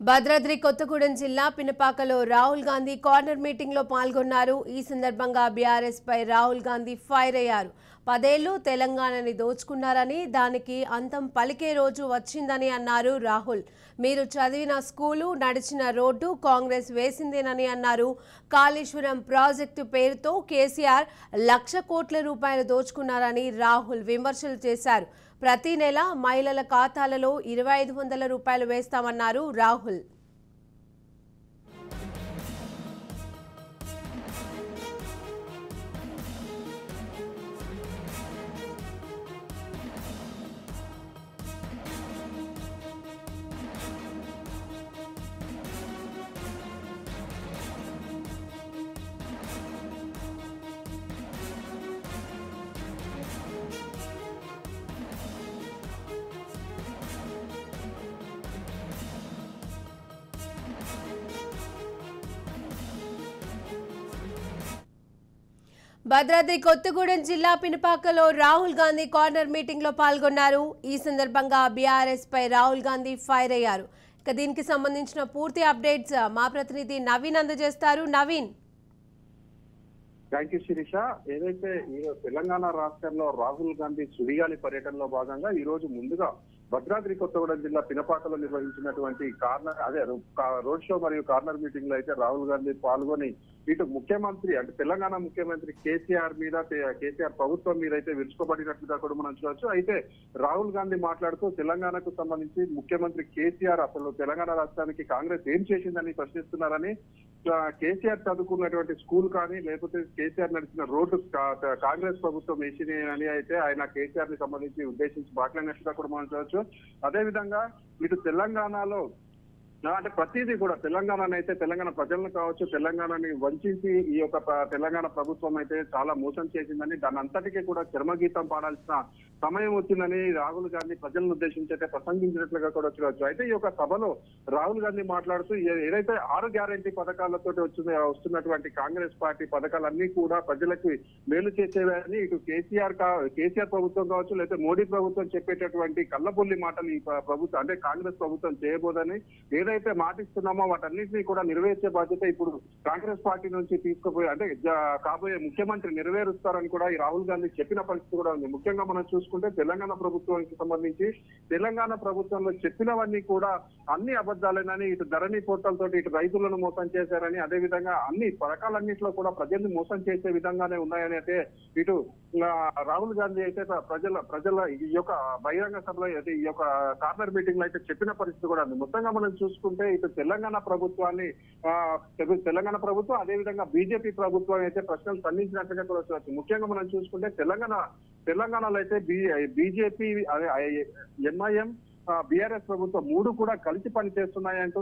భద్రాద్రి కొత్తగూడెం జిల్లా పినపాకలో Rahul Gandhi corner meeting లో పాల్గొన్నారు. ఈ సందర్భంగా బీఆర్ఎస్ పై రాహుల్ గాంధీ ఫైర్ అయ్యారు. 10 ఏళ్లు తెలంగాణని దోచుకున్నారని, దానికి అంతం పలికే రోజు వచ్చిందని అన్నారు రాహుల్. మీరు చదివిన స్కూలు, నడిచిన రోడ్డు కాంగ్రెస్ వేసిందేనని అన్నారు. కాళేశ్వరం ప్రాజెక్టు పేరుతో కేసీఆర్ 1,00,000 కోట్ల రూపాయలు దోచుకున్నారని రాహుల్ విమర్శలు చేశారు. ప్రతి నెల మహిళల ఖాతాలలో 2,500 రూపాయలు వేస్తామన్నారు రాహుల్. భద్రాద్రి కొత్తగూడెం జిల్లా పినపాకలో రాహుల్ గాంధీ కార్నర్ మీటింగ్ లో పాల్గొన్నారు. ఈ సందర్భంగా బీఆర్ఎస్ పై రాహుల్ గాంధీ ఫైర్ అయ్యారు. ఇక దీనికి సంబంధించిన పూర్తి అప్డేట్స్ మా ప్రతినిధి నవీన్ అందజేస్తారు. నవీన్. Thank you Sirisha. ఏదైతే తెలంగాణ రాష్ట్రంలో రాహుల్ గాంధీ సుడిగాలి పర్యటనలో భాగంగా ఈ రోజు ముందుగా భద్రాద్రి కొత్తగూడెం జిల్లా పినపాకలో నిర్వహించినటువంటి రోడ్ షో మరియు కార్నర్ మీటింగ్ లో అయితే రాహుల్ గాంధీ పాల్గొని ఇటు ముఖ్యమంత్రి అంటే తెలంగాణ ముఖ్యమంత్రి కేసీఆర్ ప్రభుత్వం మీద అయితే విరుచుకోబడినట్లుగా కూడా మనం చూడవచ్చు. అయితే రాహుల్ గాంధీ మాట్లాడుతూ తెలంగాణకు సంబంధించి ముఖ్యమంత్రి కేసీఆర్ అసలు తెలంగాణ రాష్ట్రానికి కాంగ్రెస్ ఏం చేసిందని ప్రశ్నిస్తున్నారని, కేసీఆర్ చదువుకున్నటువంటి స్కూల్ కానీ లేకపోతే కేసీఆర్ నడిచిన రోడ్డు కాంగ్రెస్ ప్రభుత్వం వేసినాయని అయితే ఆయన కేసీఆర్ ని సంబంధించి ఉద్దేశించి మాట్లాడినట్టుగా కూడా మనం చూడవచ్చు. అదే విధంగా ఇటు తెలంగాణలో అంటే ప్రతిదీ కూడా తెలంగాణ ప్రజలను కావచ్చు, తెలంగాణని వంచి ఈ యొక్క తెలంగాణ ప్రభుత్వం అయితే చాలా మోసం చేసిందని, దాని అంతటికీ కూడా చర్మగీతం పాడాల్సిన సమయం వచ్చిందని రాహుల్ గాంధీ ప్రజలను ఉద్దేశించి అయితే ప్రసంగించినట్లుగా కూడా చూడవచ్చు. అయితే ఈ యొక్క సభలో రాహుల్ గాంధీ మాట్లాడుతూ ఏదైతే 6 గ్యారంటీ పథకాలతో వస్తున్నటువంటి కాంగ్రెస్ పార్టీ పథకాలన్నీ కూడా ప్రజలకు మేలు చేసేవని ఇటు కేసీఆర్ ప్రభుత్వం కావచ్చు లేకపోతే మోడీ ప్రభుత్వం చెప్పేటటువంటి కళ్ళబొల్లి మాటలు ఈ ప్రభుత్వం అంటే కాంగ్రెస్ ప్రభుత్వం చేయబోదని, ఏదైతే మాటిస్తున్నామో వాటన్నింటినీ కూడా నెరవేర్చే బాధ్యత ఇప్పుడు కాంగ్రెస్ పార్టీ నుంచి తీసుకుపోయి అంటే కాబోయే ముఖ్యమంత్రి నెరవేరుస్తారని కూడా ఈ రాహుల్ గాంధీ చెప్పిన పరిస్థితి కూడా ఉంది. ముఖ్యంగా మనం చూసుకుంటే తెలంగాణ ప్రభుత్వానికి సంబంధించి తెలంగాణ ప్రభుత్వంలో చెప్పినవన్నీ కూడా అన్ని అబద్ధాలేనని, ఇటు ధరణి పోర్టల్ తోటి ఇటు రైతులను మోసం చేశారని, అదేవిధంగా అన్ని పథకాలన్నింటిలో కూడా ప్రజల్ని మోసం చేసే విధంగానే ఉన్నాయని అయితే ఇటు రాహుల్ గాంధీ అయితే ప్రజల ఈ యొక్క బహిరంగ సభలో అయితే ఈ యొక్క కార్నర్ మీటింగ్ లో అయితే చెప్పిన పరిస్థితి కూడా ఉంది. మొత్తంగా మనం చూసుకుంటే ఇటు తెలంగాణ ప్రభుత్వం అదేవిధంగా బీజేపీ ప్రభుత్వం అయితే ప్రశ్నలు సంధించినట్టుగా కూడా చూడవచ్చు. ముఖ్యంగా మనం చూసుకుంటే తెలంగాణలో అయితే బీజేపీ ఎంఐఎం బీఆర్ఎస్ ప్రభుత్వం 3 కూడా కలిసి పనిచేస్తున్నాయంటూ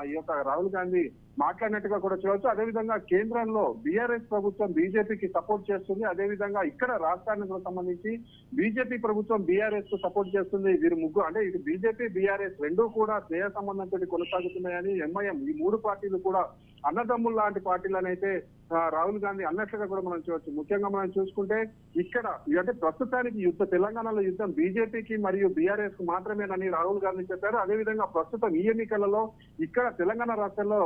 ఈ యొక్క రాహుల్ గాంధీ మాట్లాడినట్టుగా కూడా చూడవచ్చు. అదేవిధంగా కేంద్రంలో బీఆర్ఎస్ ప్రభుత్వం బీజేపీకి సపోర్ట్ చేస్తుంది, అదేవిధంగా ఇక్కడ రాష్ట్రానికి సంబంధించి బీజేపీ ప్రభుత్వం బీఆర్ఎస్ కు సపోర్ట్ చేస్తుంది. వీరు ముగ్గురు అంటే ఇటు బీజేపీ బీఆర్ఎస్ రెండూ కూడా స్నేహ సంబంధంతో కొనసాగుతున్నాయని ఎంఐఎం ఈ 3 పార్టీలు కూడా అన్నదమ్ములు లాంటి పార్టీలనైతే రాహుల్ గాంధీ అన్నట్లుగా కూడా మనం చూడవచ్చు. ముఖ్యంగా మనం చూసుకుంటే ఇక్కడ అంటే ప్రస్తుతానికి తెలంగాణలో యుద్ధం బీజేపీకి మరియు బీఆర్ఎస్ కు మాత్రమేనని రాహుల్ గాంధీ చెప్పారు. అదేవిధంగా ప్రస్తుతం ఈ ఎన్నికలలో ఇక్కడ తెలంగాణ రాష్ట్రంలో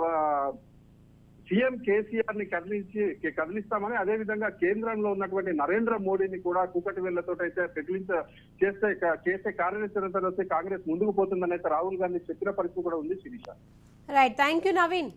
సీఎం కేసీఆర్ ని కదిలిస్తామని, అదేవిధంగా కేంద్రంలో ఉన్నటువంటి నరేంద్ర మోడీని కూడా కూకటి వేళ్లతో అయితే చేసే కార్యాచరణతో కాంగ్రెస్ ముందుకు పోతుందని అయితే రాహుల్ గాంధీ చెప్పిన పరిస్థితి కూడా ఉంది. Shirisha. Right, thank you Naveen.